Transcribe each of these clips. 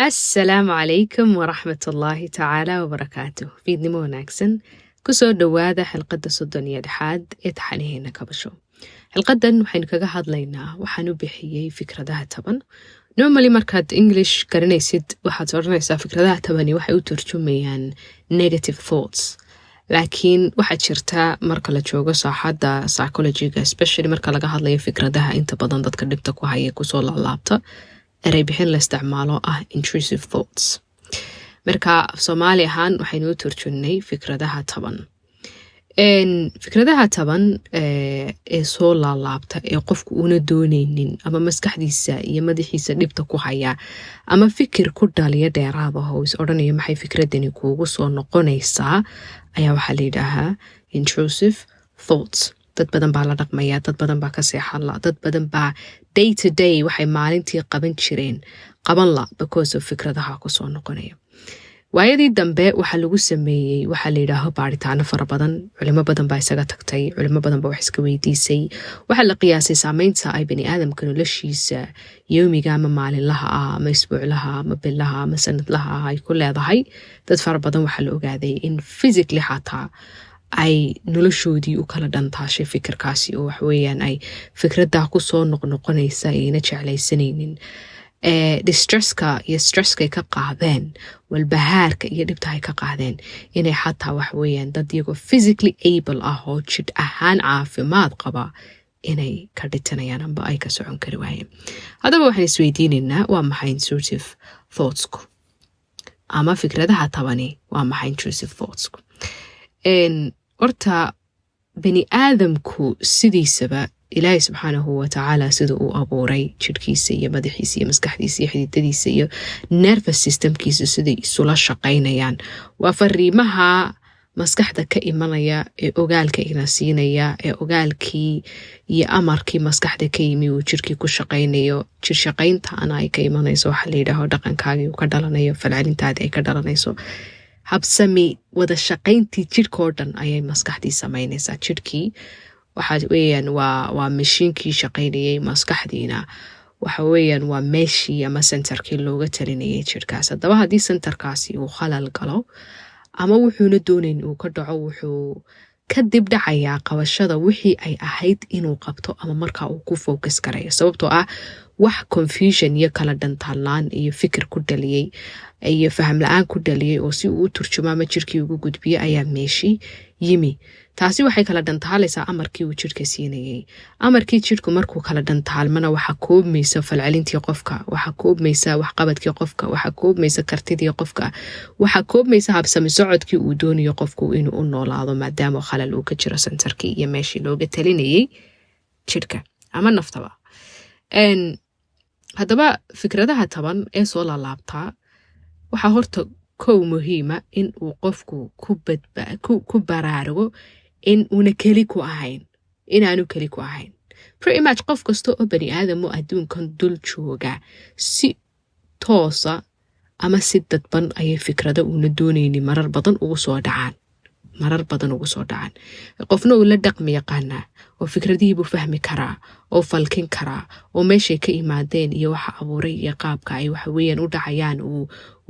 السلام عليكم ورحمة الله تعالى وبركاته. فيدني wanaagsan kusoo dhawaada xilqada 31 ee taxaniheena kabasho. xilqadan waxaynu kaga hadlaynaa waxaan u bixiyay fikradaha taban. Normally markaad English garanaysid waxaad oranaysaa fikradaha tabani waxay u turjumayaan negative thoughts. laakiin waxa jirta marka la joogo saaxadda psychology-ga especially marka laga hadlayo fikradaha inta badan dadka dhibta ku haya kusoo laalaabta eray bixin la isticmaalo intrusive thoughts. marka Soomaali ahaan waxaynu u turjunay fikradaha taban. fikradaha taban ee soo laalaabta ee qofku una doonaynin ama maskaxdiisa iyo madaxiisa dhibta ku haya ama fikir ku dhaliya dheeraada oo is odhanaya maxay fikradani kuugu soo noqonaysaa ayaa waxaa la yidhaahaa intrusive thoughts. dad badan baa la dhaqmaya, dad badan baa ka seexan la, dad badan baa day to day waxay maalintii qaban la because of fikradaha ku soo noqonaya. waayadii dambe waxaa lagu sameeyey waxaa la yidhaaho baaritaano fara badan, culimo badan baa isaga tagtay, culimo badan baa wax iska weydiisay. waxaa la qiyaasay saameynta ay bani aadamka noloshiisa yoomiga ama maalinlaha ama isbuuclaha ama bilaha ama sanadlaha ay ku leedahay. dad fara badan waxaa la ogaaday in physically xataa ay noloshoodii u kala dhantaashay fikirkaasi oo waxweeyaan ay fikradaa ku soo noqnoqonaysa ayna jeclaysanaynin. distresska iyo stresskay ka qaadeen, walbahaarka iyo dhibta ay ka qaadeen inay xataa waxweeyaan dad iyagoo physically able oo jidh ahaan caafimaad qaba inay ka dhitanayaan amba ay ka socon kari waayeen. haddaba waxaan isweydiinaynaa waa maxay intrusive thoughtsku ama fikradaha tabani waa maxay intrusive thoughtsku. horta bani aadamku sidiisaba ilaahay subxaanahu watacaala sida uu abuuray jidhkiisa iyo madaxiisa iyo maskaxdiisa iyo xididadiisa iyo nervous systemkiisa siday isula shaqaynayaan waa fariimaha maskaxda ka imanaya ee ogaalka ina siinaya ee ogaalkii iyo amarkii maskaxda ka yimi uu jidhkii ku shaqaynayo. jir shaqayntaana ay ka imanayso waxaa la yidhaaho dhaqankaagii uu ka dhalanayo, falcelintaadii ay ka dhalanayso. habsami wada shaqayntii jidhkoo dhan ayay maskaxdii samaynaysaa. jidhkii waxa weeyaan waa mashiinkii shaqaynayay, maskaxdiina waxa weeyaan waa meeshii ama centerkii looga talinayay jidhkaas. haddaba haddii centerkaasi uu khalal galo ama wuxuuna doonayn uu ka dhaco, wuxuu ka dib dhacayaa qabashada wixii ay ahayd inuu qabto ama markaa uu ku focus karayo. sababtoo ah wax confusion iyo kala dhantaalaan iyo fikir ku dhaliyey iyo faham la-aan ku dhaliyey oo si uu u turjumaama jirkii ugu gudbiye ayaa meeshii yimi. taasi waxay kala dhantaalaysaa amarkii uu jidhka siinayay. amarkii jidhku markuu kala dhantaalmana waxaa koobmaysa falcelintii qofka, waxaa koobmaysa waxqabadkii qofka, waxaa koobmaysa kartidii qofka, waxaa koobmaysa habsami socodkii uu doonayo qofku inuu u noolaado maadaama khalal uu ka jiro sentarkii iyo meeshii looga talinayay jidhka ama naftaba. haddaba fikradaha taban ee soo laalaabtaa waxaa horta kow muhiima in uu qofku ku baraarugo in una keli ku ahayn, inaanu keli ku ahayn. pretty much qof kasta oo bani aadam oo adduunkan dul jooga si toosa ama si dadban ayay fikrada una doonayni marar badan ugu soo dhacaan. qofna uu la dhaqmi yaqaanaa oo fikradihiibuu fahmi karaa oo falkin karaa oo meeshay ka imaadeen iyo waxa abuuray iyo qaabka ay waxaweeyaan u dhacayaan uu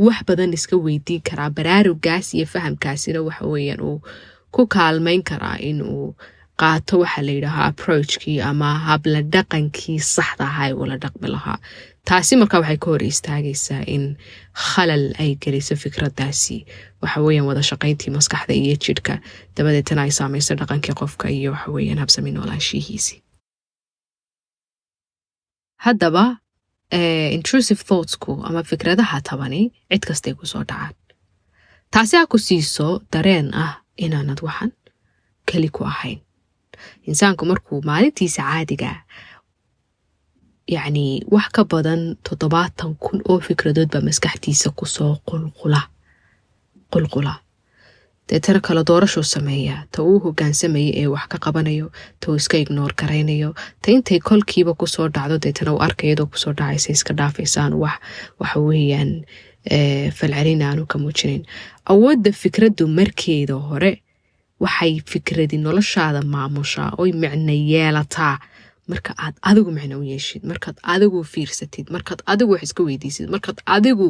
wax badan iska weydiin karaa. baraarugaas iyo fahamkaasina waxaweeyaan uu ku kaalmayn karaa inuu qaato waxa la yidhaahaa approachkii ama habla dhaqankii saxda ahaa ula dhaqmi lahaa. taasi markaa waxay ka hor istaagaysaa in khalal ay geliso fikradaasi waxaweeyaan wada shaqayntii maskaxda iyo jidhka, dabadeetana ay saamayso dhaqankii qofka iyo waxaweeyaan habsami noolaanshihiisii. haddaba intrusive thoughtsku ama fikradaha tabani cid kastay ku soo dhacaan. taasi ha ku siiso dareen ah inaanad waxan keli ku ahayn. insaanku markuu maalintiisa caadiga yacni wax ka badan 70,000 oo fikradood baa maskaxdiisa kusoo qulqula. deetana kala doorashuu sameeya, ta uu hogaansamaya ee wax ka qabanayo, ta uu iska ignoor garaynayo, ta intay kolkiiba kusoo dhacdo deetana uu arkayadoo kusoo dhacaysa iska dhaafaysaan waxa weeyaan falcelin aanu ka muujinayn. awoodda fikraddu markeeda hore waxay fikradi noloshaada maamushaa oy micno yeelataa marka aad adigu macno u yeeshid, markaad adigu fiirsatid, markaad adigu wax iska weydiisid, markaad adigu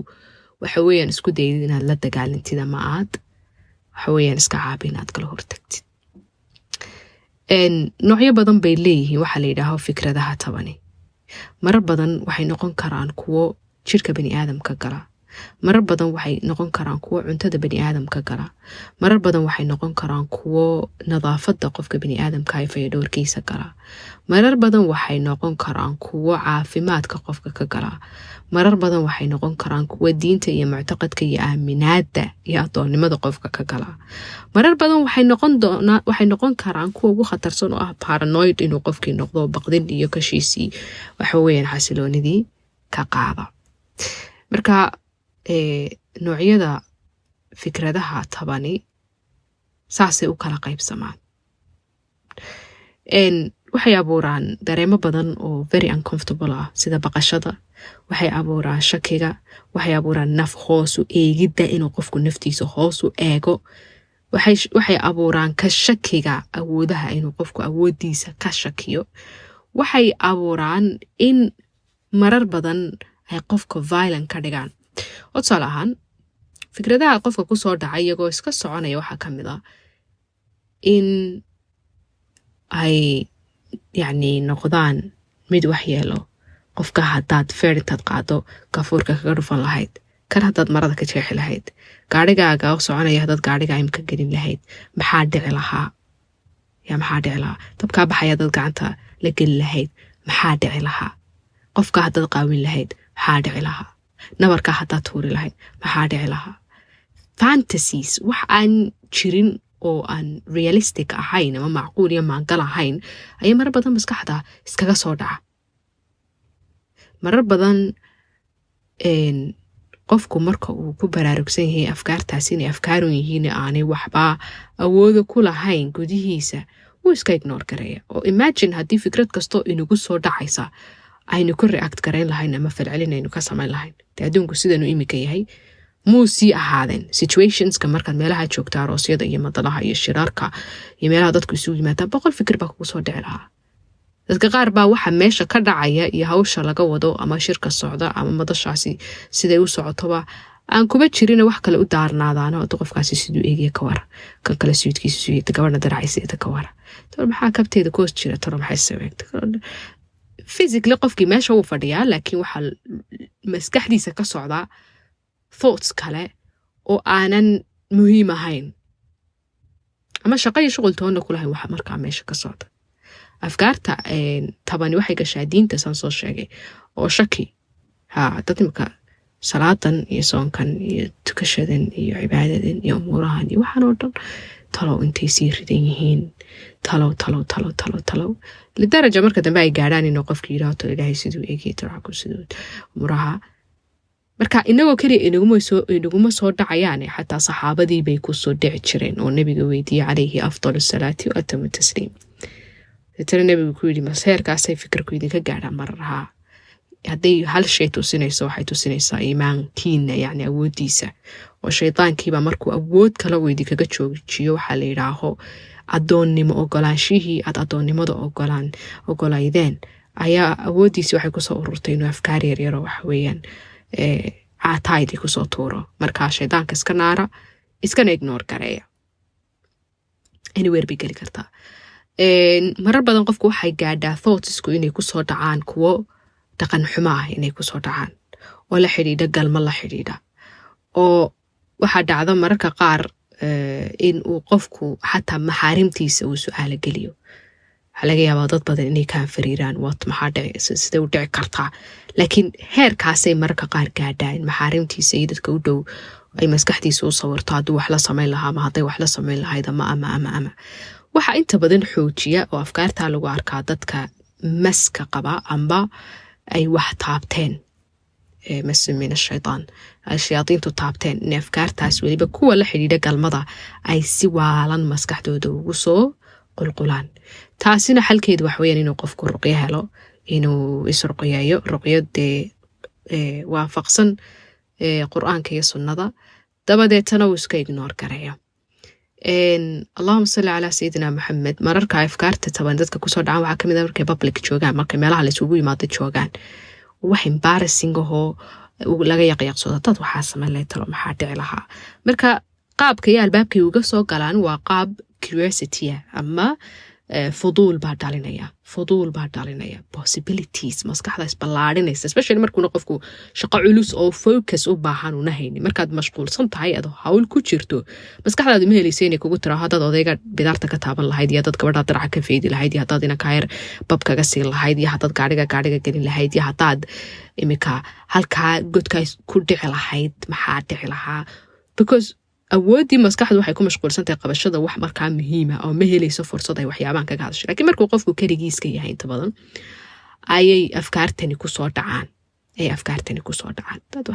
waxa weeyaan isku dayid inaad la dagaalantid ama aad waxa weeyaan iska caabin aad kala hortagtid. noocyo badan bay leeyihiin waxa la yidhaaho fikradaha tabani. marar badan waxay noqon karaan kuwo jirka bani aadamka gala, marar badan waxay noqon karaan kuwo cuntada bani aadamka gala, marar badan waxay noqon karaan kuwo nadaafada qofka bani aadamka ay fayadhowrkiisa gala, marar badan waxay noqon karaan kuwo caafimaadka qofka ka gala, marar badan waxay noqon karaan kuwo diinta iyo muctaqadka iyo aaminaada iyo adoonnimada qofka ka gala, marar badan waxay noqon karaan kuwa ugu khatarsan oo ah paranoid inuu qofkii noqdo baqdin iyo kashiisii waxa weeyaan xasiloonidii ka qaada. marka noocyada fikradaha tabani saasay u kala qaybsamaan. waxay abuuraan dareemo badan oo very uncomfortable ah sida baqashada, waxay abuuraan shakiga, waxay abuuraan naf hoos u eegidda inuu qofku naftiisa hoos u eego, waxay abuuraan ka shakiga awoodaha inuu qofku awoodiisa ka shakiyo, waxay abuuraan in marar badan ay qofka violent ka dhigaan. tusaale ahaan fikradaha qofka kusoo dhacay iyagoo iska soconaya waxaa ka mid ah in ay yacni noqdaan mid wax yeelo. qofka haddaad feerintaad qaado gafuurka kaga dhufan lahayd, kan haddaad marada ka jeexi lahayd, gaarigaaga soconaya haddaad gaariga imka gelin lahayd, maxaa dhici lahaa? maxaa dhici lahaa? dabkaa baxaya haddaad gacanta la geli lahayd, maxaa dhici lahaa? qofka haddaad qaawin lahayd, maxaa dhici lahaa? nabarkaa haddaad tuuri lahayd, maxaa dhici lahaa? fantasies wax aan jirin oo aan realistic ahayn ama macquul iyo maangal ahayn ayaa marar badan maskaxda iskaga soo dhaca. marar badan qofku marka uu ku baraarugsan yahay afkaartaasi inay afkaarun yihiin aanay waxba awooda ku lahayn gudihiisa, wuu iska ignore gareeya. oo imagine haddii fikrad kastoo inagu soo dhacaysa aynu ku react garayn lahayn ama falcelin aynu ka samayn lahayn, dee adduunku sidanu imika yahay muu sii ahaadeen. situationska markaad meelaha joogta aroosyada iyo madalaha iyo shiraarka iyo meelaha dadku isugu yimaadaan 100 fikir baa kugu soo dhici lahaa. dadka qaar baa waxa meesha ka dhacaya iyo hawsha laga wado ama shirka socda ama madashaasi siday u socotoba aan kuba jirin wax kale u daarnaadaan oo qofkaasi siduu eegaya ka war, kan kale suudkiisa suuyay gabadha daracaysa ka war, tor maxaa kabteeda koos jira, tor maxay sameeyay. physically qofkii meesha uu fadhiyaa, laakiin waxa maskaxdiisa ka socda thoughts kale oo aanan muhiim ahayn ama shaqo iyo shughul toona ku lahayn waxa markaa meesha ka socda. afkaarta tabani waxay gashaa diinta saan soo sheegay oo shaki dad imika salaadan iyo soonkan iyo tukashadan iyo cibaadadan iyo umuurahan iyo waxaan oo dhan talow intay sii ridan yihiin, talow lidaraja marka dambe ay gaadhaan inuu qofki yidhaahdo ilaahay siduu eegay taraaku siduu umuraha. marka inagoo keliya inaguma soo dhacayaan, xataa saxaabadii bay ku soo dhici jireen oo nabiga weydiiyey calayhi afdalu salaati wa atamu tasliim. tira nabigu ku yidhi maseerkaasay fikirku idinka gaadhaan mararhaa. hadday hal shay tusinayso waxay tusinaysaa iimaankiina yacni awooddiisa, oo shaydaankiiba markuu awood kala weydi kaga joojiyo waxaa la yidhaaho addoonnimo ogolaanshihii aad addoonnimada ogolaydeen ayaa awooddiisi waxay kusoo ururtay inuu afkaar yaryaro waxa weeyaan caataaydi kusoo tuuro. markaa shaydaanka iska naara, iskana ignore gareeya. anywhere bay geli kartaa. marar badan qofku waxay gaadhaa thoughtsku inay kusoo dhacaan kuwo dhaqan xumo ah inay kusoo dhacaan oo la xidhiidha galma la xidhiidha, oo waxaa dhacda mararka qaar in uu qofku xataa maxaarimtiisa uu su-aalo geliyo. waxaa laga yaabaa dad badan inay kaan fariiraan maxaa dhici sidee u dhici kartaa, laakiin heerkaasay mararka qaar gaadhaa in maxaarimtiisa iyo dadka u dhow ay maskaxdiisa u sawirto hadduu wax la samayn lahaa ama hadday wax la samayn lahayd ama waxaa inta badan xoojiya oo afkaartaa lagu arkaa dadka maska qaba amba ay wax taabteen mas min ashaytaan, shayaadiintu taabteen in afkaartaas weliba kuwa la xidhiidha galmada ay si waalan maskaxdooda ugu soo qulqulaan. taasina xalkeedu wax weeyaan inuu qofku ruqyo helo, inuu isruqyeeyo ruqyadee waafaqsan qur-aanka iyo sunnada, dabadeetana uu iska ignoor gareeyo. اللهم صل على سيدنا محمد mararka afkaarta taban dadka kusoo dhacaan waxaa kamid ah markay public joogaan markay meelaha la isugu yimaado joogaan wax embarrassing ahoo laga yaqyaqsado dad waxaa samayn lahayd talo maxaa dhici lahaa marka qaabka iyo albaabkay uga soo galaan waa qaab curiosity ama فضول baa dhalinaya possibilities maskaxda isballaarinaysa especially markuu qofku shaqo culus oo focus u baahan una haynin markaad mashquulsan tahay adoo hawl ku jirto maskaxdaadu ma helayso inay kugu tiraahdo haddaad odayga bidaarta ka taaban lahayd iyo haddaad gabadha diraca ka feedi lahayd iyo haddaad inanka yar bab kaga siin lahayd iyo haddaad gaadhiga gelin lahayd iyo haddaad imika halkaa godkaas ku dhici lahayd maxaa dhici lahaa because awoodii maskaxdu waxay ku mashquulsantahay qabashada wax markaa muhiim ah oo ma helayso fursad ay waxyaabaan kaga hadasho laakiin markuu qofku kaligiiska yahay inta badan ayay afkaartani ku soo dhacaan dad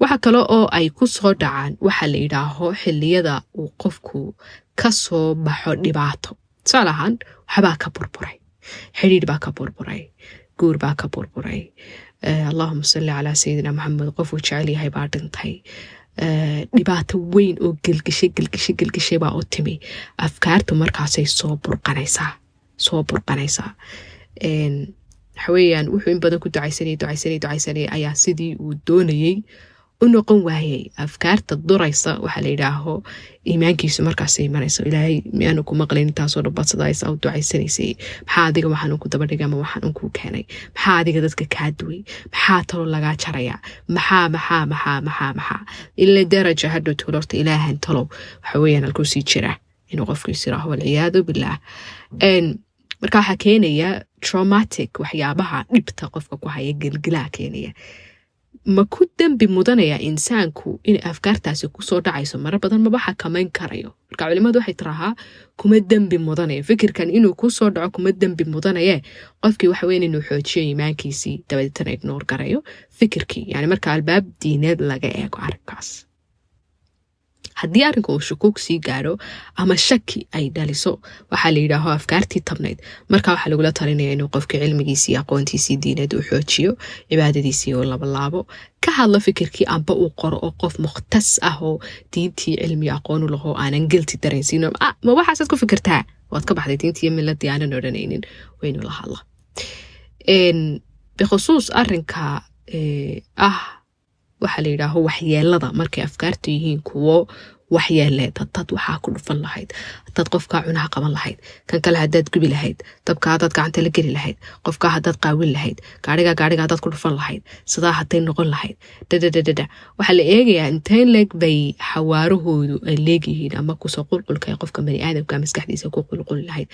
waxa kale oo ay ku soo dhacaan waxa la yidhaaho xilliyada uu qofku ka soo baxo dhibaato tusaalahaan waxbaa ka burburay xidhiidh baa ka burburay guur baa ka burburay allahuma salli calaa sayidina maxamed qofuu jecel yahay baa dhintay dhibaato weyn oo gelgishay baa u timi afkaartu markaasay soo burqanaysaa waxaweyaan wuxuu in badan ku ducaysanay ayaa sidii uu doonayey u noqon waayey afkaarta duraysa waxaa la yidhaaho iimaankiisu markaasay imanayso ilaahay miyaanu ku maqlayn intaasoo dhabadsadaaysa u ducaysanaysay maxaa adiga waxaan ku dabadhigay ama waxaan ku keenay maxaa adiga dadka kaa duway maxaa talo lagaa jaraya maxaa ila daraja hadhow tolorta ilaahan talow waxaweyaan halkuu sii jira inuu qofku isiraaho walciyaadu billaah marka waxaa keenaya traumatic waxyaabaha dhibta qofka ku haya gelgelaa keenaya ma ku dambi mudanaya insaanku in afkaartaasi kusoo dhacayso marar badan maba xakamayn karayo marka culimadu waxay tirahaa kuma dambi mudanaya fikirkan inuu kusoo dhaco kuma dambi mudanaye qofkii waxa weyn inuu xoojiyo iimaankiisii dabadeetana ignore garayo fikirkii yani marka albaab diineed laga eego arrinkaas haddii arrinka uu shukuug sii gaadho ama shaki ay dhaliso waxaa la yidhaaho afkaartii tabnayd marka waxaa lagula talinaya inuu qofka cilmigiisii aqoontiisii diineed uu xoojiyo cibaadadiisii uu labalaabo ka hadlo fikirkii amba uu qoro oo qof mukhtas ah oo diintii cilmi aqoon u laho aanan gelti dareensiino ma waxaasaad ku fikirtaa waad ka baxday diintii iyo miladii aanan odhanaynin waynu la hadla bikhusuus arrinka waxaa la yidhaaho waxyeelada markay afkaartu yihiin kuwo waxyeeleed dad waxaa ku dhufan lahayd dad qofkaa cunaha qaban lahayd kan kale haddaad gubi lahayd dabka haddaad gacanta la geli lahayd qofkaa haddaad qaawin lahayd gaadhiga haddaad ku dhufan lahayd sidaa hadday noqon lahayd waxaa la eegayaa intayn leeg bay xawaarahoodu ay leegyihiin ama kusoo qulqulka ee qofka bani aadamka maskaxdiisa ku qulquli lahayd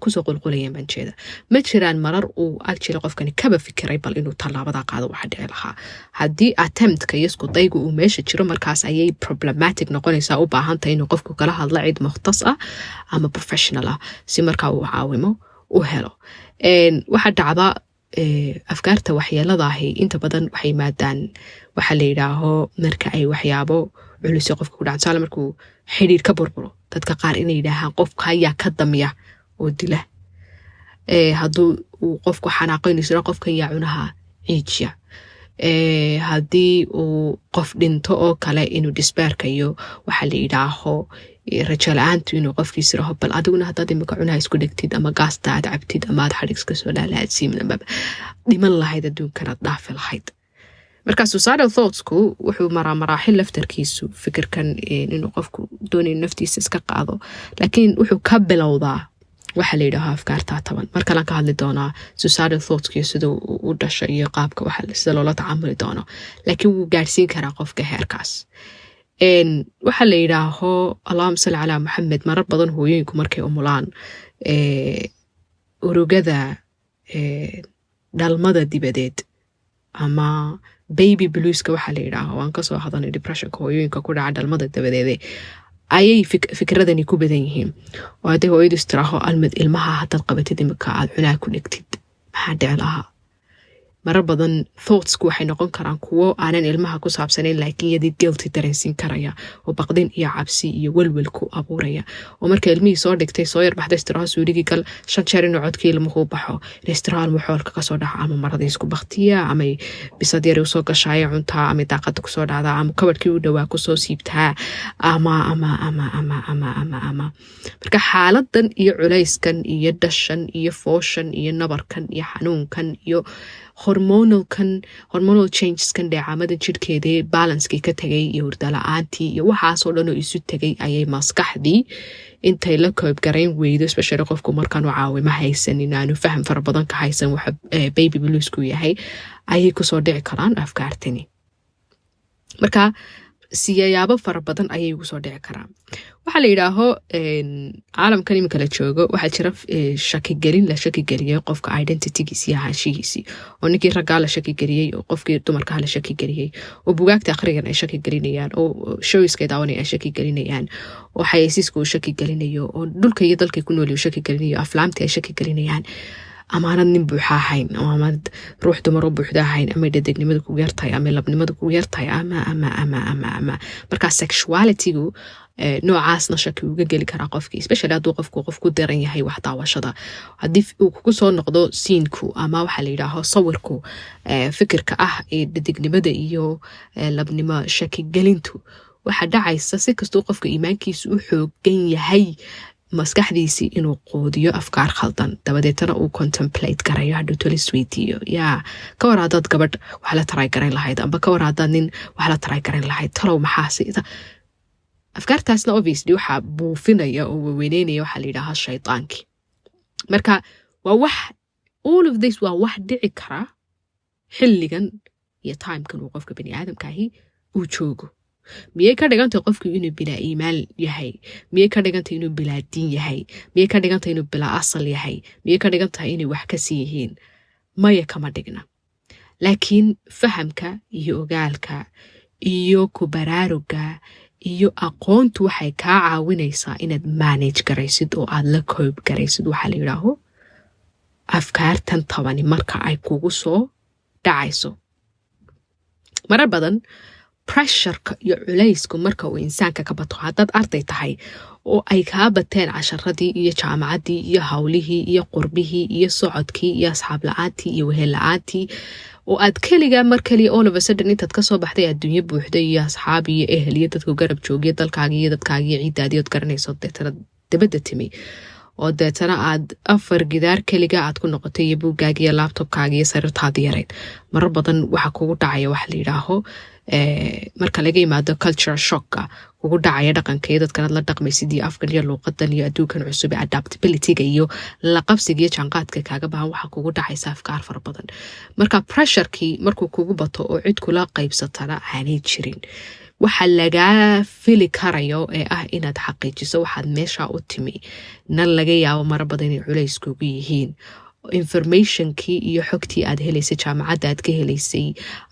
kusoo qulqulayeen baan jeeda ma jiraan marar uu actually qofkani kaba fikiray bal inuu tallaabada qaado waxa dhici lahaa haddii attemptka iyo isku daygu uu meesha jiro markaas ayay problematic noqonaysaa u baahantahay inuu qofku kala hadla cid mukhtas ah ama professional ah si markaa uu caawimo u helo waxaa dhacda afkaarta waxyeeladahi inta badan waxay maadaan waxaa la yidhaaho marka ay waxyaabo culusyo qofka ku dhacan tusaale markuu xidhiir ka burburo dadka qaar inay yidhaahaan qofka ayaa ka damya oo dila hadduu uu qofku xanaaqaynayso qofka ayaa cunaha ciijiya haddii uu qof dhinto oo kale inuu disbaarka iyo waxaa la yidhaaho rajo la-aantu inuu qofkiisi raho bal adiguna haddaad imika cunaha isku dhegtid ama gaasta aad cabtid ama aad xadhigska soo laalaadsiimid ama dhiman lahayd adduunkanaad dhaafi lahayd marka suicidal thoughtsku wuxuu maraa maraaxil laftarkiisu fikirkan inuu qofku doonayo naftiisa iska qaado laakiin wuxuu ka bilowdaa waxaa la yidhaaho afkaartaa taban mar kalan ka hadli doonaa suicidal thoughtskiyo sida u dhasho iyo qaabka sida loola tacaamuli doono laakiin wuu gaadhsiin karaa qofka heerkaas waxaa la yidhaaho allahuma salli calaa maxamed marar badan hooyooyinku markay umulaan urugada dhalmada dibadeed ama baby blueska waxaa la yidhaaho waan kasoo hadanay depressionka hooyooyinka ku dhaca dhalmada dabadeede ayay fikradani ku badan yihiin oo hadday hooyadu istiraaho almad ilmaha haddaad qabatid imika aad cunaa ku dhegtid maxaa dhici lahaa marar badan thoughtsku waxay noqon karaan kuwo aanan ilmaha ku saabsanayn laakiin yadii guilty dareensin karaya oo baqdin iyo cabsi iyo welwel ku abuuraya oo marka ilmihii soo dhigtay soo yar baxday istiraha suuligii gal 5 jeer inuu codkii ilmuhu baxo istiraha xoolka ka soo dhaca ama maradii isku baqtiya ama bisad yar soo gashaaya cuntaa ama daaqada ku soo dhacda ama kabadhkii u dhawaa ku soo siibtaa ama marka xaaladan iyo culayskan iyo dhashan iyo fooshan iyo nabarkan iyo xanuunkan iyo hormonal changeskan dheecaamada jirhkeedii balancekii ka tagay iyo hurdala-aantii iyo waxaasoo dhan oo isu tegay ayay maskaxdii intay la koobgarayn weydo especially qofku markaan u caawimo haysanin aanu faham fara badan ka haysan waxa baby bluesku yahay ayay kusoo dhici karaan afkaartani marka siyaabo fara badan ayay ugu soo dhici karaan waxaa la yidhaaho caalamkan iminka la joogo waxaa jira shakigelin la shakigeliyey qofka identitygiisi iyo ahaanshihiisii oo ninkii raggaa la shakigeliyey oo qofkii dumarkaa la shakigeliyey oo bugaagta akhrigan ay shakigelinayaan oo showska daawanay ay shakigelinayaan oo xayeysiiska uu shakigelinayo oo dhulka iyo dalkay ku nool uu shakigelinayo aflaamtii ay shakigelinayaan amaanad nin buuxa ahayn ama amaanad ruux dumar u buuxda ahayn ama dadegnimada kugu yartahay ama labnimada kugu yartahay ama markaa sexualitygu noocaasna shaki uga geli karaa qofkii especially hadduu qofku daran yahay wax daawashada haddii uu kugu soo noqdo siinku ama waxaa la yidhaaho sawirku fikirka ah ee dadegnimada iyo labnimo shakigelintu waxaa dhacaysa si kastuu qofka iimaankiisu u xoogan yahay maskaxdiisii inuu qoodiyo afkaar khaldan dabadeetana uu contemplate garayo hadhuu tolis weydiiyo yaa ka war haddaad gabadh wax la taray garayn lahayd amba ka war haddaad nin wax la taray garayn lahayd talow maxaasida afkaartaasna obviously waxaa buufinaya oo waweneynaya waxaa la yidhaahaa shaydaankii marka waa wax all of this waa wax dhici kara xilligan iyo timekan uu qofka bani aadamkaahi uu joogo miyay ka dhigantay qofku inuu bilaa iimaan yahay miyay ka dhigantay inuu bilaa diin yahay miyay ka dhigantay inuu bilaa asal yahay miyay ka dhigantahay inay wax ka sii yihiin maya kama dhigna laakiin fahamka iyo ogaalka iyo ku baraaruga iyo aqoontu waxay kaa caawinaysaa inaad manage garaysid oo aad la koob garaysid waxaa la yidhaaho afkaartan tabani marka ay kugu soo dhacayso marar badan pressureka iyo culaysku marka uu insaanka ka bato haddaad arday tahay oo ay kaa bateen casharadii iyo jaamacaddii iyo hawlihii iyo qurbihii iyo socodkii iyo asxaab la-aantii iyo wehel la-aantii oo aad keligaa mar kaliya all of a sudden intaad kasoo baxday adduunyo buuxday iyo asxaab iyo ehel iyo dadku garab joogiyo dalkaagii iyo dadkaagii ciidaadii ood garanayso deetana dabadda timi oo deetana aad 4 gidaar keliga aad ku noqotay iyo buuggaaga iyo laptopkaaga iyo sariirtaadii yarayd marar badan waxa kugu dhacaya waxa la yidhaaho marka laga yimaado culture shocka kugu dhacaya dhaqanka iyo dadkanaad la dhaqmaysid iyo afkan iyo luuqadan iyo adduunkan cusub ee adaptabilityga iyo la qabsiga iyo jaanqaadka kaaga bahan waxa kugu dhacaysa afkaar fara badan marka pressurekii markuu kugu bato oo cid kula qaybsatana aanay jirin waxa lagaa fili karayo ee ah inaad xaqiijiso waxaad meesha u timi nan laga yaabo marar badan inay culays kugu yihiin informationkii iyo xogtii aad helaysay jaamacadda aad ka helaysay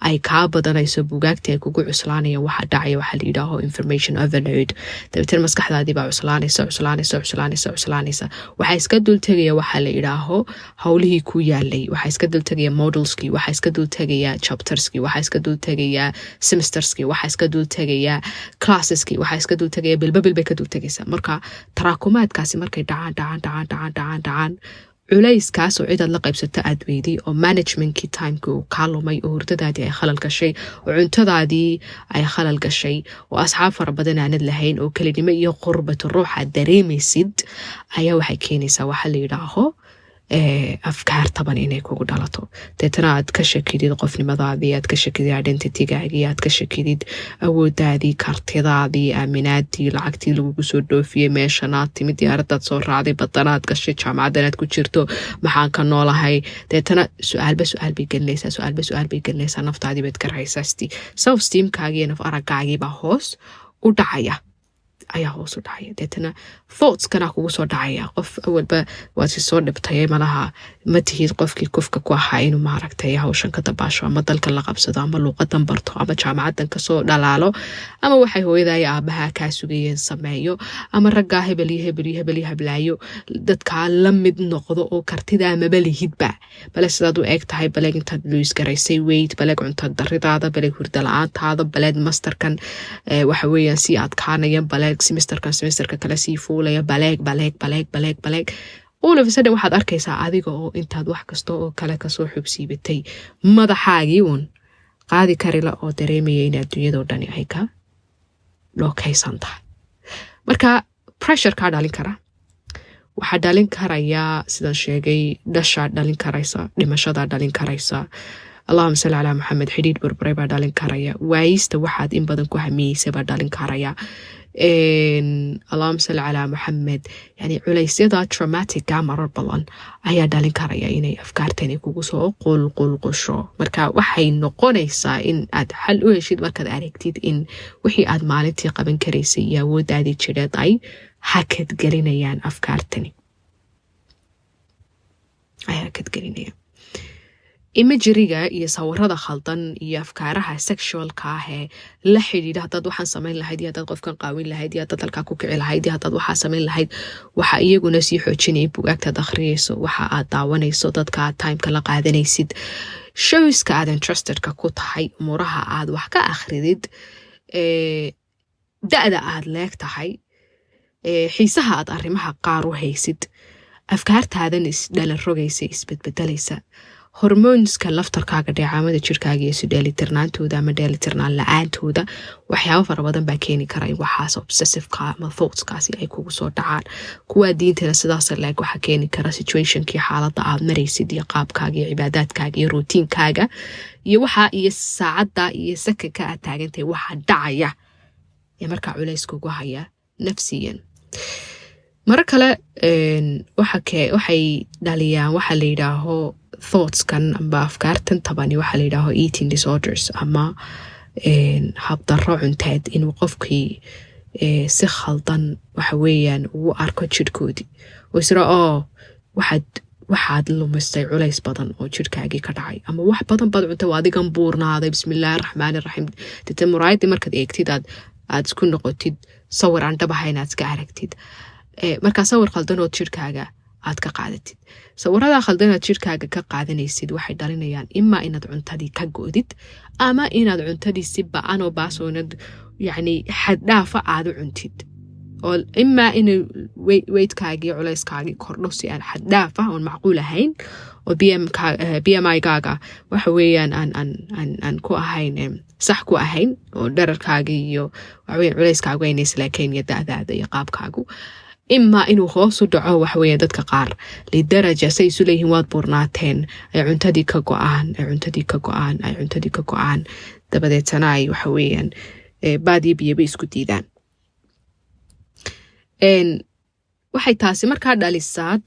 ay kaa badanayso bugaagtii ay kugu cuslaanayaan waxa dhacaya waxaa la yidhaaho information overload dabeetana maskaxdaadii baa cuslaanaysa waxaa iska dultegaya waxaa la yidhaaho howlihii ku yaalay waxaa iska dultegaya modelskii waxaa iska dultegaya chapterskii waxaa iska dultegaya semesterskii waxaa iska dultegaya classeski waxaa iska dultegaya bilbabil bay ka dultegaysa marka taraakumaadkaasi markay dhacaan culayskaas oo cidaad la qaybsato aad weyday oo managementkii timekii uu kaa lumay oo hurdadaadii ay khalal gashay oo cuntadaadii ay khalal gashay oo asxaab fara badan aanad lahayn oo kelinimo iyo qurbato ruuxaad dareemaysid ayaa waxay keenaysaa waxaa la yidhaaho afkaar taban inay kugu dhalato deetana aad ka shakidid qofnimadaadii aad ka shakidid identitygaagii aad ka shakidid awoodaadii kartidaadii aaminaadii lacagtii lagugu soo dhoofiyey meeshanaad timid diyaaradaad soo raacday badanaad gashay jaamacadanaad ku jirto maxaan ka noolahay deetana su-aalba bay gelinaysaa naftaadii baad garhaysaasti self steamkaagii naf aragaagiibaa hoos u dhacaya ayaa hoos u dhacaya deetana thoughts kana kugu soo dhacaya qof awalba waad si soo dhibtay malaha ma tihid qofkii kufka ku ahaa inuu maaragtay hawshan ka dabaasho ama dalka la qabsado ama luuqadan barto ama jaamacadan ka soo dhalaalo ama waxay hooyaday aabaha ka sugayeen sameeyo ama ragga hebel hablaayo dadka la mid noqdo oo kartida ama balihidba bale sidaad u eeg tahay bale intaad luis garaysay weight bale cunto daridaada bale hurda la'aantaada bale masterkan waxa weeyaan si aad kaanayaan bale semesterka kala sii fuulaya baleeg all of a sudden waxaad arkaysaa adiga oo intaad wax kasta oo kale kasoo xubsiibatay madaxaagii uun qaadi karila oo dareemaya in adduunyadoo dhani ay ka dhookaysan tahay marka pressure kaa dhalin kara waxaa dhalin karayaa sidaan sheegay dhashaa dhalin karaysa dhimashadaa dhalin karaysa allahuma salli calaa maxamed xidhiidh burburay baa dhalin karaya waayista waxaad in badan ku hamiyeysa baa dhalin karaya allahuma salli calaa maxamed yani culeysyada traumatica marar badan ayaa dhalin karaya inay afkaartani kugu soo qulqulqusho marka waxay noqonaysaa in aad xal u heshid markaad aragtid in wixii aad maalintii qaban karaysay iyo awoodaadii jireed ay hakad gelinayaan afkaartani ay hakad gelinayaan imageriga iyo sawirada khaldan iyo afkaaraha sexualka ah ee la xidhiidha haddaad waxaan samayn lahayd iyo haddaad qofkan qaawin lahayd iyo haddaad halkaa ku kici lahayd iyo haddaad waxaa samayn lahayd waxa iyaguna sii xoojinaya bugaagtaad akhriyayso waxa aad daawanayso dadka aad timeka la qaadanaysid showska aad interestedka ku tahay umuraha aad wax ka akhridid da-da aad leeg tahay xiisaha aad arrimaha qaar u haysid afkaartaadan isdhalan rogaysa isbedbedelaysa hormoonska laftarkaaga dheecaamada jirkaaga iyo isdheelitirnaantooda ama dheelitirnaan la-aantooda waxyaabo fara badan baa keeni kara in waxaas obsessiveka ama thoughtskaasi ay kugu soo dhacaan kuwaa diintana sidaas leeg waxaa keeni kara situationkii xaaladda aad maraysid iyo qaabkaaga iyo cibaadaadkaaga iyo routiinkaaga iyo waxaa iyo saacadda iyo sakanka aad taagantahay waxaa dhacaya ee markaa culays kugu haya nafsiyan mara kale waxay dhaliyaan waxa la yidhaaho thoughtskan amba afkaartan tabani waxaa la yidhaaho eating disorders ama habdarro cunteed inuu qofkii si khaldan waxa weeyaan ugu arko jirhkoodii oo isra waxaad lumistay culays badan oo jirhkaagii ka dhacay ama wax badan baad cuntay waa adigan buurnaaday bismillaahi raxmaani raxiim dete muraayadii markaad eegtid aad isku noqotid sawir aan dhabaha inaad iska aragtid markaa sawir khaldanood jirhkaaga aad ka qaadatid sawirada khaldanaad jirhkaaga ka qaadanaysid waxay dhalinayaan imaa inaad cuntadii ka go'did ama inaad cuntadii si ba-an oo baasoonad yacni xaddhaafa aad u cuntid oo imaa inay weydkaagii culayskaagii kordho si aan xaddhaafa oon macquul ahayn oo BMI-gaaga waxa weeyaan aan ku ahayn sax ku ahayn oo dherarkaagii iyo waxaweyaan culayskaagu aynay islaakayn iyo da-daada iyo qaabkaagu imaa inuu hoos u dhaco waxaweeye dadka qaar lidaraja say isu leeyihiin waad buurnaateen ay cuntadii ka go-aan dabadeetana ay waxaweeyaan baadiyo biyaba isku diidaan waxay taasi markaa dhalisaa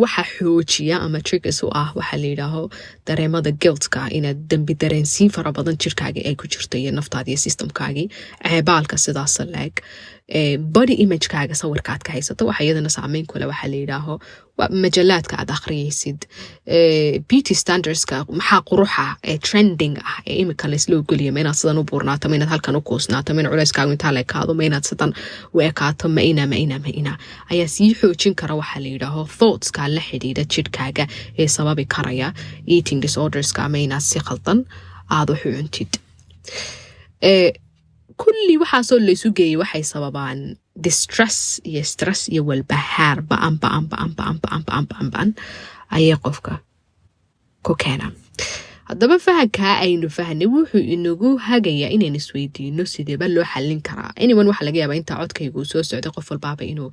waxa xoojiya ama triggers u ah waxaa la yidhaaho dareemada guiltka inaad dembi dareensiin fara badan jirkaagii ay ku jirto iyo naftaadi iyo systemkaagii ceebaalka sidaas leeg body imagekaaga sawirkaad ka haysato waxa iyadana saameyn kule waxaa la yidhaaho majalaadka aad akhriyaysid beauty standardska maxaa quruxa ee trending ah ee imika laysla ogoliya ma inaad sidan u buurnaato ma inaad halkan u kuusnaato ma in culeyskaagu intaa la ekaado ma inaad sidan u ekaato ma ina ayaa sii xoojin kara waxaa la yidhaaho thoughtska la xidhiidha jirhkaaga ee sababi karaya eating disorderska ama inaad si khaldan aad wax u cuntid kulli waxaasoo laysu geeyay waxay sababaan distress iyo stress iyo walbahaar ba'an ayay qofka ku keenaan haddaba fahankaa aynu fahnay wuxuu inagu hagayaa inaynu isweydiino sideeba loo xallin karaa anyone waxa laga yaabaa intaa codkaygu soo socday qof walbaaba inuu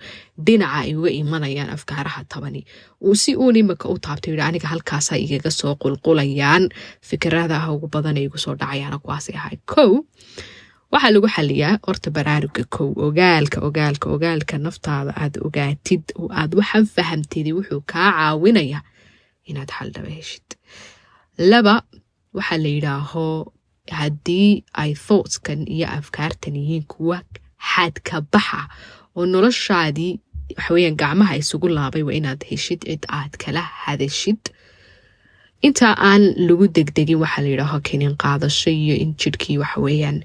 dhinaca ay uga imanayaan afkaaraha tabani uu si uun imika u taabto yidhi aniga halkaasaa igaga soo qulqulayaan fikradaha ugu badan ay igu soo dhacayaan kuwaasay ahay kow waxaa lagu xaliyaa horta baraaruga kow ogaalka naftaada aad ogaatid oo aad waxaan fahamtid wuxuu kaa caawinaya inaad xal dhaba heshid laba waxaa la yidhaaho haddii ay thoughtskan iyo afkaartan yihiin kuwa xad ka baxa oo noloshaadii waxa weeyaan gacmaha isugu laabay waa inaad heshid cid aad kala hadashid inta aan lagu degdegin waxa la yiraahdo kinin qaadasho iyo in jidhkii waxa weeyaan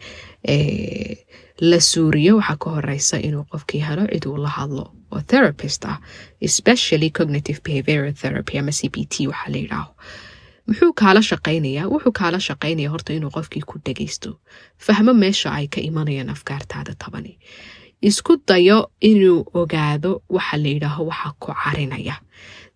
la suuriyo waxa ka horeysa inuu qofkii helo cid uu la hadlo oo therapist ah especially cognitive behavioral therapy ama CBT waxa la yiraahdo wuxuu kaala shaqeynayaa horta inuu qofkii ku dhageysto fahmo meesha ay ka imanayaan afkaartaada tabani isku dayo inuu ogaado waxa la yiraahdo waxa ku carinaya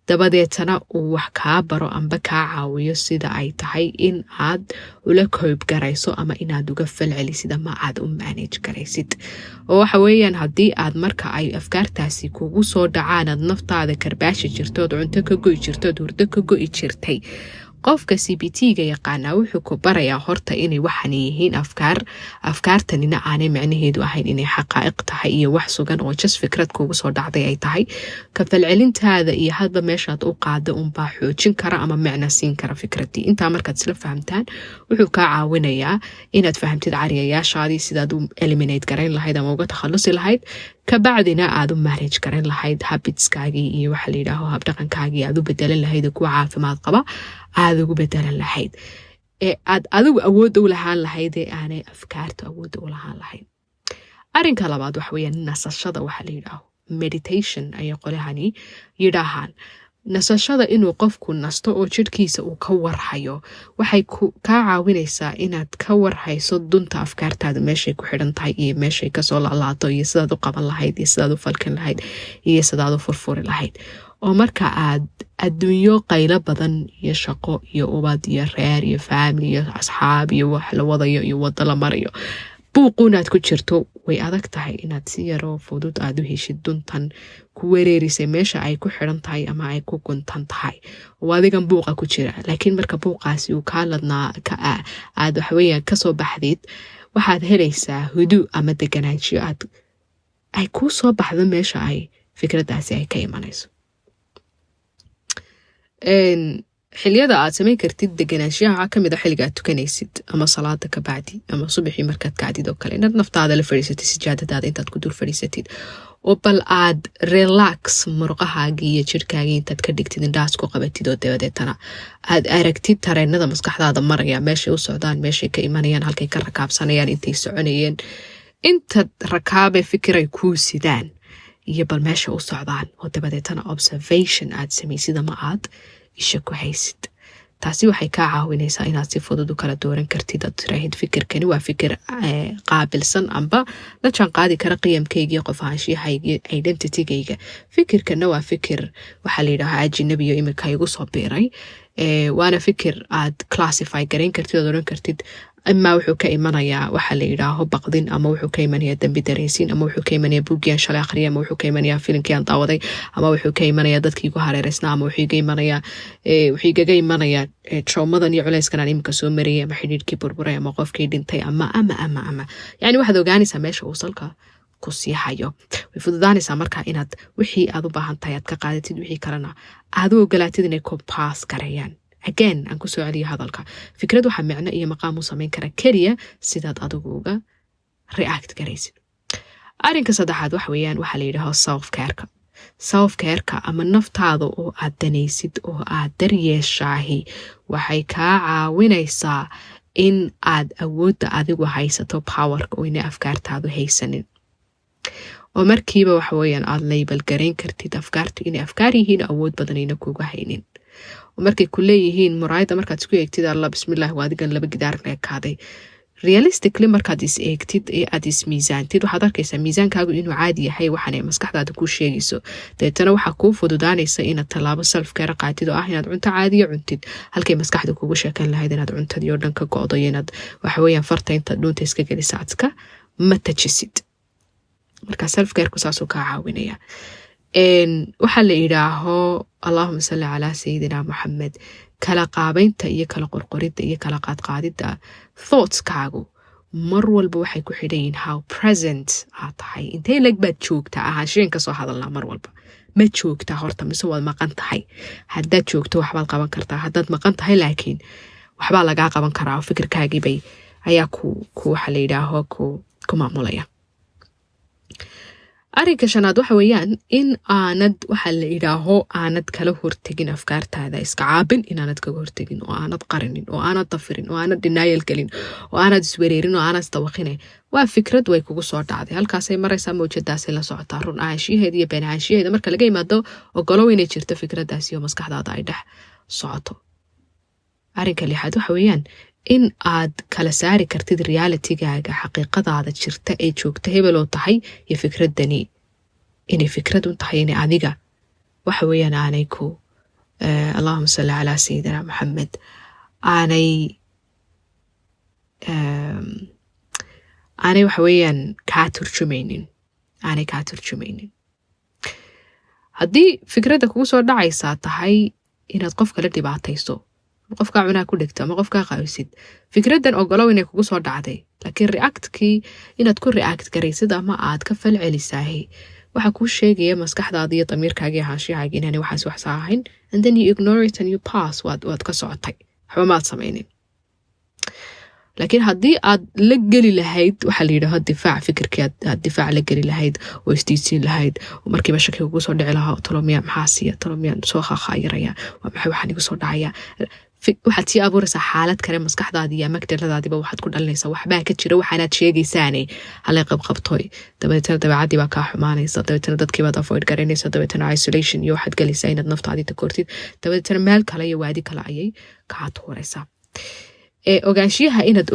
dabadeetana uu wax kaa baro amba kaa caawiyo sida ay tahay in aad ula koob garayso ama inaad uga falcelisid ama aad u manage garaysid oo waxa weeyaan haddii aad marka ay afkaartaasi kugu soo dhacaan aad naftaada karbaashi jirtood cunto ka go'i jirtood hurdo ka go'i jirtay qofka CBT-ga yaqaana wuxuu ku barayaa horta inay waxan yihiin afkaartanina aanay macnaheedu ahayn inay xaqaa'iq tahay iyo wax sugan oo just fikrad kugu soo dhacday ay tahay ka falcelintaada iyo hadba meeshaad u qaado unbaa xoojin kara ama macna siin kara fikradii intaa markaad isla fahamtaan wuxuu kaa caawinayaa inaad fahamtid cariyayaashaadii sidaad u eliminate garayn lahayd ama uga takhalusi lahayd kabacdina aad u manage garayn lahayd habitskaagii iyo waxa la yidhaaho habdhaqankaagii aad u bedelan lahayd kuwa caafimaad qaba aad ugu bedelan lahayd aad adigu awood u lahaan lahayd aanay afkaartu awood u lahaan lahayd arinka labaad waxa weeyaan nasashada waxa la yidhaaho meditation ayay qolahani yidhaahaan nasashada inuu qofku nasto oo jidhkiisa uu ka warhayo waxay kaa caawinaysaa inaad ka warhayso dunta afkaartaada meeshay ku xidhan tahay iyo meeshay kasoo laalaato iyo sidaad u qaban lahayd iyo sidaad u falkin lahayd iyo sidaad u furfuri lahayd oo marka aad adduunyo qaylo badan iyo shaqo iyo ubad iyo reer iyo family iyo asxaab iyo wax la wadayo iyo wada la marayo buuquunaad ku jirto way adag tahay inaad si yaroo fudud aad u heshid duntan ku wereerisay meesha ay ku xidhan tahay ama ay ku guntan tahay oo adigan buuqa ku jira laakiin marka buuqaasi uu kaa ladnaa aad waxweeyaan kasoo baxdid waxaad helaysaa hudu ama deganaanshiyo ay kuu soo baxdo meesha ay fikradaasi ay ka imanayso xiliyada aad samayn kartid deganaanshiyaha waxaa kamid a xilliga aad tukanaysid ama salaada ka bacdi ama subaxii markaad kacdid oo kale inaad naftaada la fadhiisatid sijaadadaada intaad ku dul fadhiisatid oo bal aad relax murqahaagii iyo jirhkaagii intaad ka dhigtid indhahaas ku qabatid oo dabadeetana aad aragtid tareenada maskaxdaada maraya meeshay u socdaan meeshay ka imanayaan halkay ka rakaabsanayaan intay soconayeen intaad rakaabe fikiray kuu sidaan iyo bal meesha u socdaan oo dabadeetana observation aad samaysid ama aad isha ku haysid taasi waxay kaa caawinaysaa inaad si fudud u kala dooran kartid aad tiraahid fikirkani waa fikir qaabilsan amba la jaanqaadi kara qiyamkayga qof ahaanshiyahayga identitygayga fikirkana waa fikir waxaa la yidhaahaa ajinabi iyo imika igu soo biiray waana fikir aad classify garayn kartid ood oran kartid ama wuxuu ka imanayaa waxa la yidhaaho baqdin ama wuxuu ka imanayaa dambi dareensiin ama wuxuu ka imanayaa buugiyaan shalay akhriya ama wuxuu ka imanayaa filimkii aan daawaday ama wuxuu ka imanayaa dadkii igu hareereysnaa ama wuxuu igaga imanayaa traumadan iyo culayskan aan iminka soo marayay ama xidhiidhkii burburay ama qofkii dhintay ama yacni waxaad ogaanaysaa meesha uu salka ku sii hayo way fududaanaysaa markaa inaad wixii aad u baahan tahay aad ka qaadatid wixii kalena aad u ogolaatid inay compass gareeyaan again aan ku soo celiyo hadalka fikrad waxaa micno iyo maqaam u samayn kara keliya sidaad adigu uga react garaysid arrinka saddexaad waxa weeyaan waxaa la yidhaaho self-careka ama naftaada oo aad danaysid oo aad daryeeshaahi waxay kaa caawinaysaa in aad awoodda adigu haysato powerka oo inay afkaartaadu haysanin oo markiiba waxa weeyaan aad label garayn kartid afkaartu inay afkaar yihiin awood badanayna kuga haynin markay ku leeyihiin muraayada markaad isku eegtid alla bismillah waa adigan laba gidaar leekaaday realistically markaad is eegtid ee aad is miisaantid waxaad arkaysaa miisaankaagu inuu caadi yahay waxaanay maskaxdaada kuu sheegayso deetana waxaa kuu fududaanaysa inaad tallaabo self-care qaatid oo ah inaad cunto caadiya cuntid halkay maskaxda kugu sheekan lahayd inaad cuntadii oo dhan ka go'do iyo inaad waxaweeyaan farta intaad dhuunta iska gelisa adka ma tajisid marka self-careku saasuu kaa caawinaya waxaa la yidhaaho allahuma salli calaa sayidina moxamed kala qaabaynta iyo kala qorqoridda iyo kala qaadqaadidda thoughtskaagu mar walba waxay ku xidhan yihiin how present aad tahay intee leg baad joogtaa ahaanshiyan ka soo hadalnaa mar walba ma joogtaa horta mise waad maqan tahay haddaad joogto waxbaad qaban kartaa haddaad maqan tahay laakiin waxbaa lagaa qaban karaa oo fikirkaagiibay ayaa ku waxa la yidhaaho ku maamulaya arrinka shanaad waxa weeyaan in aanad waxa la idhaaho aanad kala hortegin afkaartaada, iska caabin inaanad kaga hortegin, oo aanad qarinin, oo aanad dafirin, oo aanad denial gelin, oo aanad iswereerin, oo aanad isdawaqine. waa fikrad way kugu soo dhacday, halkaasay maraysaa mawjadaasay la socotaa. run ahaanshiyaheeda iyo been ahaanshiyaheeda marka laga yimaado ogolow inay jirto fikradaasi oo maskaxdaada ay dhex socoto. arrinka lixaad waxa weeyaan in aad kala saari kartid realitigaaga, xaqiiqadaada jirta ee joogta hebeloo tahay iyo fikradani inay fikrad un tahay inay adiga waxa weeyaan aanay ku allahuma salli calaa sayidina maxamed aanay waxa weeyaan kaa turjumaynin. haddii fikradda kugu soo dhacaysaa tahay inaad qof kala dhibaatayso, qofkaa cunaa ku dhigto ama qofkaa qaawisid, fikraddan ogolow inay kugu soo dhacday, laakiin reactkii inaad ku react garaysid ama aad ka fal celisaahay waxaa kuu sheegaya maskaxdaada iyo damiirkaaga iyo ahaanshiyahaagi inaanay waxaas waxsaa ahayn, and then you ignore it and you pass. waad ka socotay, waxba maad samaynin. laakiin haddii aad la geli lahayd waxaa la yidhaaho difaac, fikirkii aad difaac la geli lahayd oo isdiidsiin lahayd, oo markiiba shaki kugu soo dhici lahaa, talomiya maxaa siiya, talomiya soo khaakhayaraya, waa maxay waxaan igu soo dhacaya. waxaad sii abuuraysaa xaalad kale maskaxdaadii iyo magdaladaadiiba waxaad ku dhalinaysaa waxbaa ka jira waxaanaad sheegaysaane halay qabqabtoy, dabeetana dabeecadii baa kaa xumaanaysa, dabeetana dadkiibaad avoid garanaysa, dabeetana isolation iyo waxaad galaysaa inaad naftaadii takortid, dabeetana meel kale iyo waadi kale ayay kaa tuuraysaa. ogaanshiyaha inaad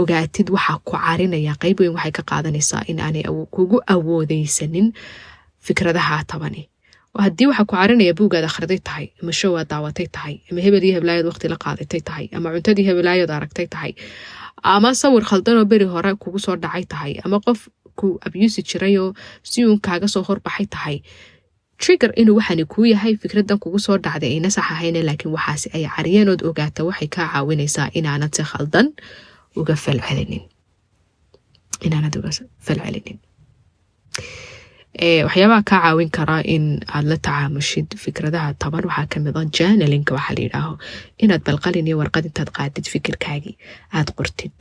ogaatid waxaa ku carinaya qayb weyn waxay ka qaadanaysaa in aanay kugu awoodeysanin fikradaha tabani. haddii waxaa ku carinaya buugaad akhriday tahay, ama show aad daawatay tahay, ama hebel iyo heblaayad waqti la qaadatay tahay, ama cuntadii heblaayad aragtay tahay, ama sawir khaldanoo beri hore kugu soo dhacay tahay, ama qof ku abuse jirayoo si uun kaaga soo horbaxay tahay, trigger inuu waxani kuu yahay fikraddan kugu soo dhacday ayna sax ahayn, laakiin waxaasi ay cariyeenood ogaata waxay kaa caawinaysaa inaanad si khaldan uga falcelinin. waxyaabaha kaa caawin karaa in aad la tacaamushid fikradaha taban waxaa kamid a journalinka. waxaa la yidhaaho inaad balqalin iyo warqad intaad qaadid fikirkaagii aad qortid,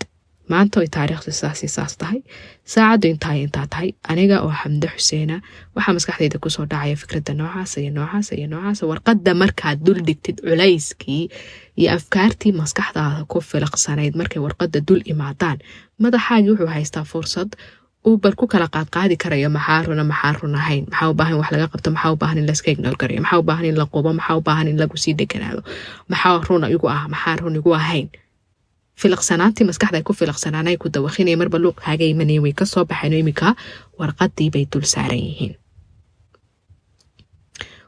maanta way taariikhdu saas tahay, saacaddu intaa tahay, aniga oo Xamde Xuseena waxaa maskaxdayda kusoo dhacaya fikradda noocaas iyo noocaas iyo noocaas. warqadda markaad dul dhigtid culayskii iyo afkaartii maskaxdaada ku filaqsanayd markay warqadda dul imaadaan, madaxaagii wuxuu haystaa fursad uu bal ku kala qaadqaadi karayo maxaa run ahayn, maxaa u baahan wax laga qabto, maxaa u baahan in layska ignore gareeyo, maxaa u baahan in la qubo, maxaa u baahan in lagu sii deganaado, maxaa run igu ah, maxaa run igu ahayn. filaqsanaantii maskaxda ay ku filaqsanaanay ku dawaqinaya marba luuqkaaga imanaya way ka soo baxeen, imika warqadii bay dul saaran yihiin.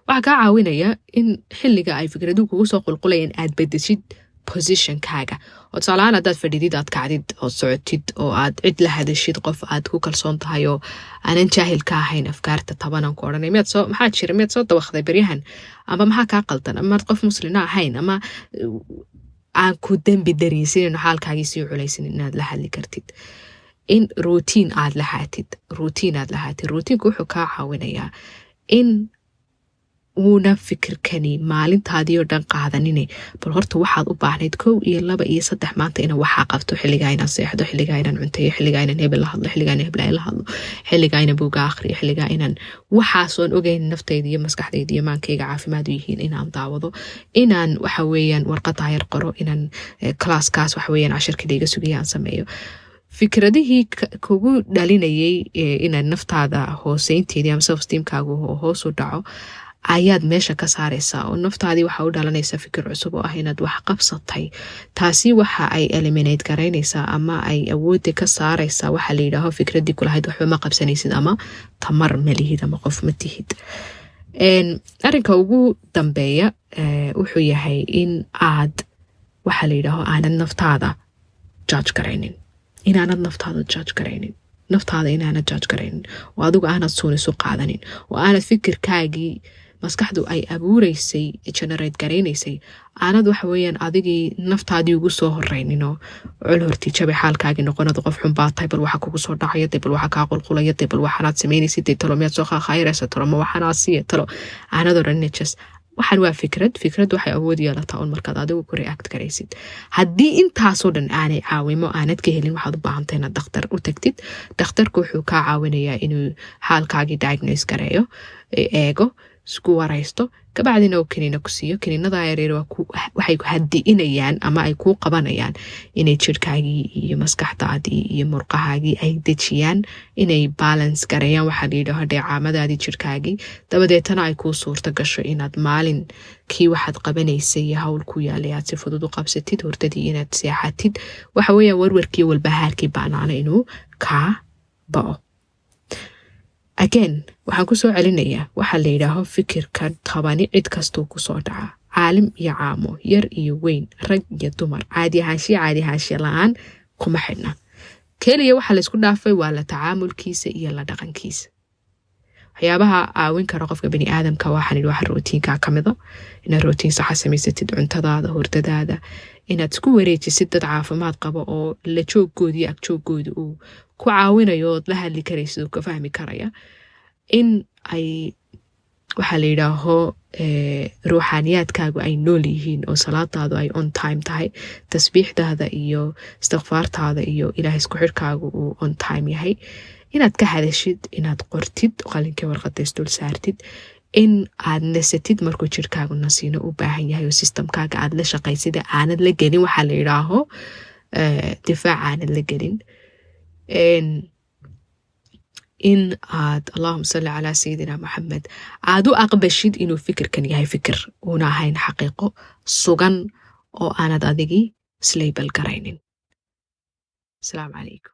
waxaa kaa caawinaya in xilliga ay fikraduhu kugu soo qulqulayaan aad bedeshid positionkaaga, oo tusaalahaan haddaad fadhidid, aad kacdid, ood socotid, oo aad cid la hadashid, qof aad ku kalsoon tahay oo aanan jaahil ka ahayn afkaarta tabanaan ku odhanay maxaa jira, miyaad soo dawaqday beryahan, ama maxaa kaa qaldan, ama maad qof muslina ahayn, ama aan ku dembi dareysin xaalkaagii sii culaysin inaad la hadli kartid. in routine aad lahaatid. routiinku wuxuu kaa caawinayaa in uuna fikirkani maalintaadii oo dhan qaadanine, bal horta waxaad u baahnayd 1 iyo 2 iyo 3 maanta inaan waxaa qabto, xilligaa inaan seexdo, xilligaa inaan cunteeyo, xilligaa inaan hebel la hadlo, xilligaa inaan heblaay la hadlo, xilligaa inaan buuga akhriyo, xilligaa inaan waxaasoon ogeyn naftayda iyo maskaxdayda iyo maankayga caafimaad u yihiin inaan daawado, inaan waxa weeyaan warqadda yar qoro, inaan classkaas waxa weeyaan cashirkii layga sugaya aan sameeyo. fikradihii kugu dhalinayay inaad naftaada hooseynteedii ama self-esteemkaagu hoos u dhaco ayaad meesha ka saaraysaa, oo naftaadii waxaa u dhalanaysa fikir cusub oo ah inaad wax qabsatay. taasi waxa ay eliminate garaynaysaa ama ay awoodda ka saaraysaa waxaa la yidhaaho fikraddii kulahayd waxba ma qabsanaysid, ama tamar ma lihid, ama qof ma tihid. arrinka ugu dambeeya wuxuu yahay in aad waxaa la yidhaaho aanad naftaada judge garaynin, inaanad naftaada judge garaynin, inaanad judge garaynin, oo adigu aanad suunisu qaadanin, oo aanad fikirkaagii maskaxdu ay abuuraysay generate garaynaysay aanad waxa weeyaan adigii naftaadii ugu soo horeyninoo col hortii jabay xaalkaagii noqonada qof xun baa tahay, bal waxa kugu soo dhacaya, bal waxa kaa qulqulaya, bal waxaanaad samaynaysid, talo miyaad soo khaakhayaraysa, talo ma waxaanaad siiya, talo aanad odhanina just waxaan waa fikrad waxay awood yeelataa un markaad adigu ku react garaysid. haddii intaasoo dhan aanay caawimo aanad ka helin, waxaad u baahantahay inaad dhakhtar u tagtid. dhakhtarku wuxuu kaa caawinayaa inuu xaalkaagii diagnose gareeyo, eego, isku waraysto, kabacdina uu kaniina ku siiyo. kaniinada yaryar waxay hadi'inayaan ama ay kuu qabanayaan inay jirhkaagii iyo maskaxdaadii iyo murqahaagii ay dejiyaan, inay balance gareeyaan waxaa la yidhaaho dheecaamadaadii jirhkaagii. dabadeetana ay kuu suurto gasho inaad maalinkii waxaad qabanaysay iyo hawl ku yaalay aad si fudud u qabsatid, hurdadii inaad seexatid. waxa weeyaan warwarkii walbahaarkii baanaana inuu kaa bao. again waxaan ku soo celinayaa waxaa la yidhaaho fikirka tabani cid kastuu kusoo dhaca, caalim iyo caamo, yar iyo weyn, rag iyo dumar, caadi ahaanshiya la-aan kuma xidhna. keliya waxaa laysku dhaafay waa la tacaamulkiisa iyo la dhaqankiisa. waxyaabaha caawin kara qofka bani aadamka waxaan waxa rootiinka kamida, inaad rootiin saxa samaysatid, cuntadaada, hurdadaada, inaad isku wareejisid dad caafimaad qaba oo la jooggoodi iyo agjooggoodi uu ku caawinayo ood la hadli karaysid oo ka fahmi karaya. in ay waxaa la yidhaaho ruuxaaniyaadkaagu ay nool yihiin oo salaadaadu ay on time tahay, tasbiixdaada iyo istikfaartaada iyo ilaahay isku xidhkaagu uu on time yahay. inaad ka hadashid, inaad qortid, qalinkii warqada isdul saartid, in aad nasatid markuu jirhkaagu nasiino u baahan yahay oo systemkaaga aad la shaqaysida aanad la gelin waxaa la yidhaaho difaac aanad la gelin. in aad allahuma salli calaa sayidina maxamed aad u aqbashid inuu fikirkan yahay fikir uuna ahayn xaqiiqo sugan oo aanad adigii slaybal garaynin. asalaamu calaykum.